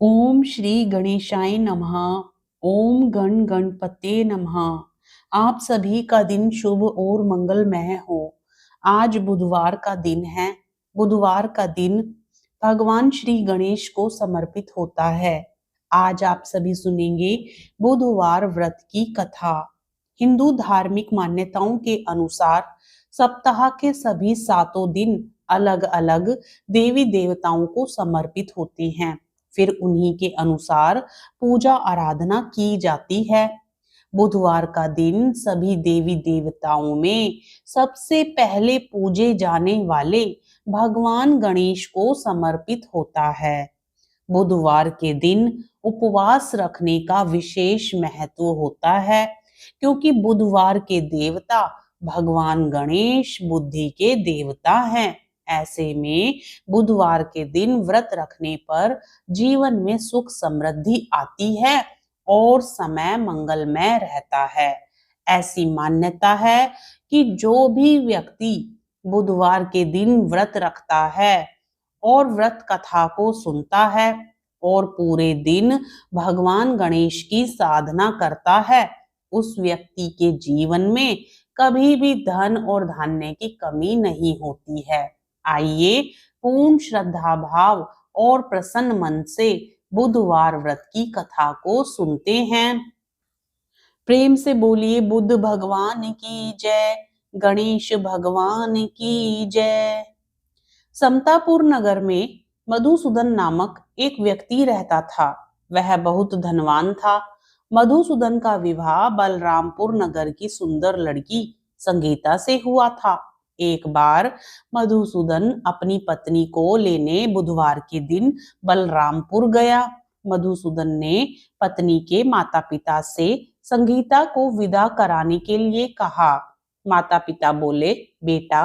ओम श्री गणेशाय नमः। ओम गण गणपते नमः। आप सभी का दिन शुभ और मंगलमय हो। आज बुधवार का दिन है। बुधवार का दिन भगवान श्री गणेश को समर्पित होता है। आज आप सभी सुनेंगे बुधवार व्रत की कथा। हिंदू धार्मिक मान्यताओं के अनुसार सप्ताह के सभी 7 दिन अलग अलग देवी देवताओं को समर्पित होते हैं। फिर उन्हीं के अनुसार पूजा आराधना की जाती है। बुधवार का दिन सभी देवी देवताओं में सबसे पहले पूजे जाने वाले भगवान गणेश को समर्पित होता है। बुधवार के दिन उपवास रखने का विशेष महत्व होता है, क्योंकि बुधवार के देवता भगवान गणेश बुद्धि के देवता हैं। ऐसे में बुधवार के दिन व्रत रखने पर जीवन में सुख समृद्धि आती है और समय मंगलमय रहता है। ऐसी मान्यता है कि जो भी व्यक्ति बुधवार के दिन व्रत रखता है और व्रत कथा को सुनता है और पूरे दिन भगवान गणेश की साधना करता है, उस व्यक्ति के जीवन में कभी भी धन और धान्य की कमी नहीं होती है। आइए पूर्ण श्रद्धा भाव और प्रसन्न मन से बुधवार व्रत की कथा को सुनते हैं। प्रेम से बोलिए बुद्ध भगवान की जय, गणेश भगवान की जय। समतापुर नगर में मधुसूदन नामक एक व्यक्ति रहता था। वह बहुत धनवान था। मधुसूदन का विवाह बलरामपुर नगर की सुंदर लड़की संगीता से हुआ था। एक बार मधुसूदन अपनी पत्नी को लेने बुधवार के दिन बलरामपुर गया। मधुसूदन ने पत्नी के माता पिता से संगीता को विदा कराने के लिए कहा। माता पिता बोले, बेटा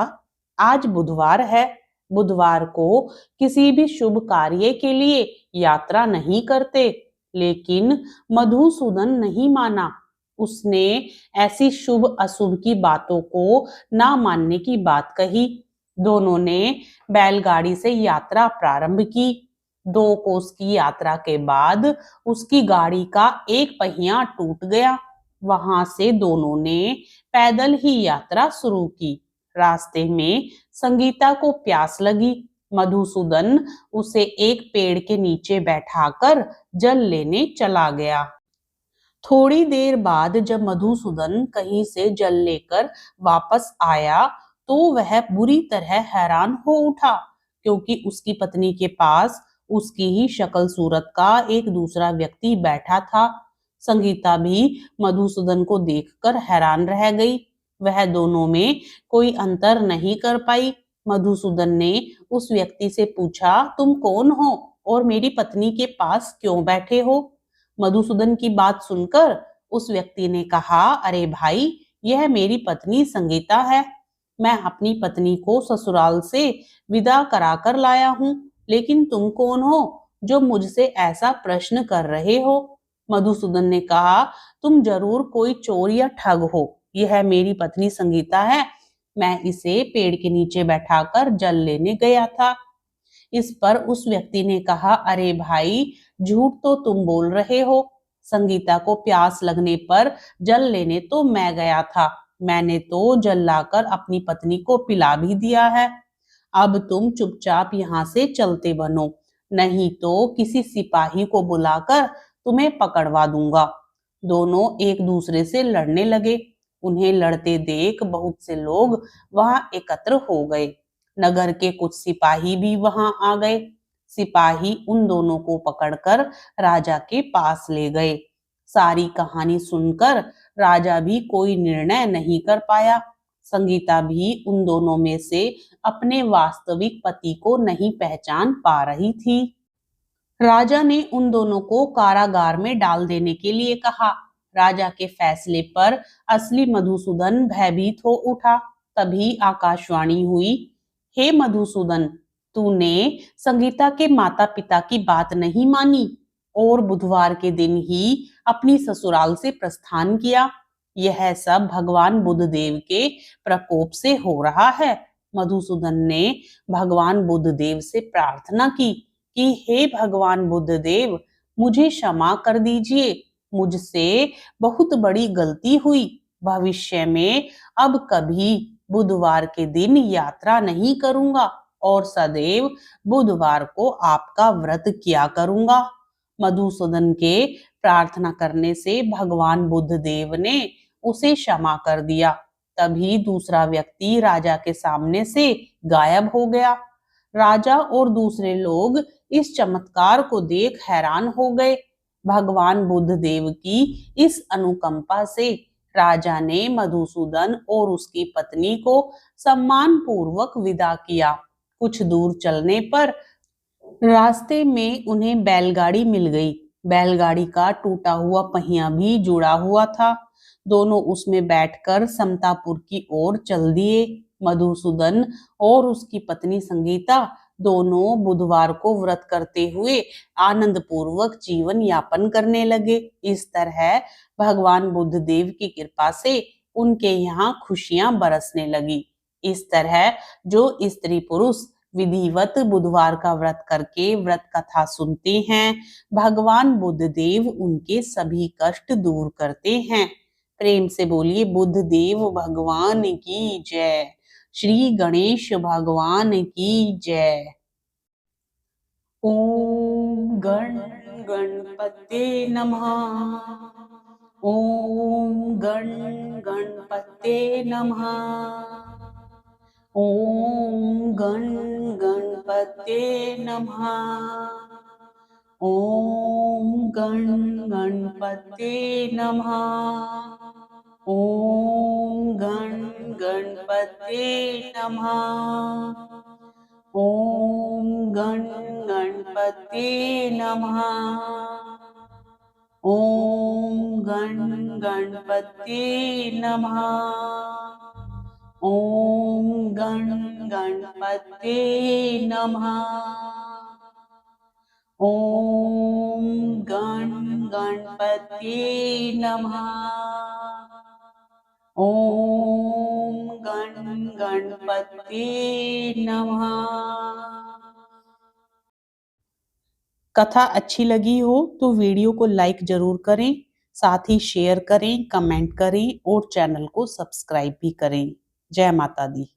आज बुधवार है, बुधवार को किसी भी शुभ कार्य के लिए यात्रा नहीं करते। लेकिन मधुसूदन नहीं माना। उसने ऐसी शुभ अशुभ की बातों को ना मानने की बात कही। दोनों ने बैलगाड़ी से यात्रा प्रारंभ की। 2 कोस की यात्रा के बाद उसकी गाड़ी का एक पहिया टूट गया। वहां से दोनों ने पैदल ही यात्रा शुरू की। रास्ते में संगीता को प्यास लगी। मधुसूदन उसे एक पेड़ के नीचे बैठाकर जल लेने चला गया। थोड़ी देर बाद जब मधुसूदन कहीं से जल लेकर वापस आया तो वह बुरी तरह हैरान हो उठा, क्योंकि उसकी पत्नी के पास उसकी ही शक्ल सूरत का एक दूसरा व्यक्ति बैठा था। संगीता भी मधुसूदन को देखकर हैरान रह गई। वह दोनों में कोई अंतर नहीं कर पाई। मधुसूदन ने उस व्यक्ति से पूछा, तुम कौन हो और मेरी पत्नी के पास क्यों बैठे हो? मधुसूदन की बात सुनकर उस व्यक्ति ने कहा, अरे भाई, यह मेरी पत्नी संगीता है। मैं अपनी पत्नी को ससुराल से विदा कराकर लाया हूँ, लेकिन तुम कौन हो जो मुझसे ऐसा प्रश्न कर रहे हो? मधुसूदन ने कहा, तुम जरूर कोई चोर या ठग हो। यह मेरी पत्नी संगीता है। मैं इसे पेड़ के नीचे बैठाकर जल लेने गया था। इस पर उस व्यक्ति ने कहा, अरे भाई, झूठ तो तुम बोल रहे हो। संगीता को प्यास लगने पर जल लेने तो मैं गया था। मैंने तो जल लाकर अपनी पत्नी को पिला भी दिया है। अब तुम चुपचाप यहाँ से चलते बनो, नहीं तो किसी सिपाही को बुलाकर तुम्हें पकड़वा दूंगा। दोनों एक दूसरे से लड़ने लगे। उन्हें लड़ते देख बहुत से लोग वहां एकत्र हो गए। नगर के कुछ सिपाही भी वहां आ गए। सिपाही उन दोनों को पकड़कर राजा के पास ले गए। सारी कहानी सुनकर राजा भी कोई निर्णय नहीं कर पाया। संगीता भी उन दोनों में से अपने वास्तविक पति को नहीं पहचान पा रही थी। राजा ने उन दोनों को कारागार में डाल देने के लिए कहा। राजा के फैसले पर असली मधुसूदन भयभीत हो उठा। तभी आकाशवाणी हुई, हे मधुसूदन, तूने संगीता के माता पिता की बात नहीं मानी और बुधवार के दिन ही अपनी ससुराल से प्रस्थान किया। यह सब भगवान बुद्धदेव के प्रकोप से हो रहा है। मधुसूदन ने भगवान बुद्धदेव से प्रार्थना की कि हे भगवान बुद्धदेव, मुझे क्षमा कर दीजिए, मुझसे बहुत बड़ी गलती हुई। भविष्य में अब कभी बुधवार के दिन यात्रा नहीं करूंगा और सदैव बुधवार को आपका व्रत किया करूंगा। मधुसूदन के प्रार्थना करने से भगवान बुद्ध देव ने उसे क्षमा कर दिया। तभी दूसरा व्यक्ति राजा के सामने से गायब हो गया। राजा और दूसरे लोग इस चमत्कार को देख हैरान हो गए। भगवान बुद्ध देव की इस अनुकंपा से राजा ने मधुसूदन और उसकी पत्नी को सम्मान पूर्वक विदा किया। कुछ दूर चलने पर रास्ते में उन्हें बैलगाड़ी मिल गई। बैलगाड़ी का टूटा हुआ पहिया भी जुड़ा हुआ था। दोनों उसमें बैठकर समतापुर की ओर चल दिए। मधुसूदन और उसकी पत्नी संगीता दोनों बुधवार को व्रत करते हुए आनंद पूर्वक जीवन यापन करने लगे। इस तरह भगवान बुद्ध देव की कृपा से उनके यहाँ खुशियां बरसने लगी। इस तरह जो स्त्री पुरुष विधिवत बुधवार का व्रत करके व्रत कथा सुनते हैं, भगवान बुद्ध देव उनके सभी कष्ट दूर करते हैं। प्रेम से बोलिए बुद्ध देव भगवान की जय। श्री गणेश भगवान की जय। ओम गण गणपते नमः। ओम गण गणपते नमः। ओम गण गणपते नमः। ओम गण गणपते नमः। ओम गण गणपते नमः। ओम गण गणपते नमः। ओम गण गणपते नमः। ओम गण गणपते नमः। ओम गण गणपते नमः। ओम गण गणपते नमः। कथा अच्छी लगी हो तो वीडियो को लाइक जरूर करें, साथ ही शेयर करें, कमेंट करें और चैनल को सब्सक्राइब भी करें। जय माता दी।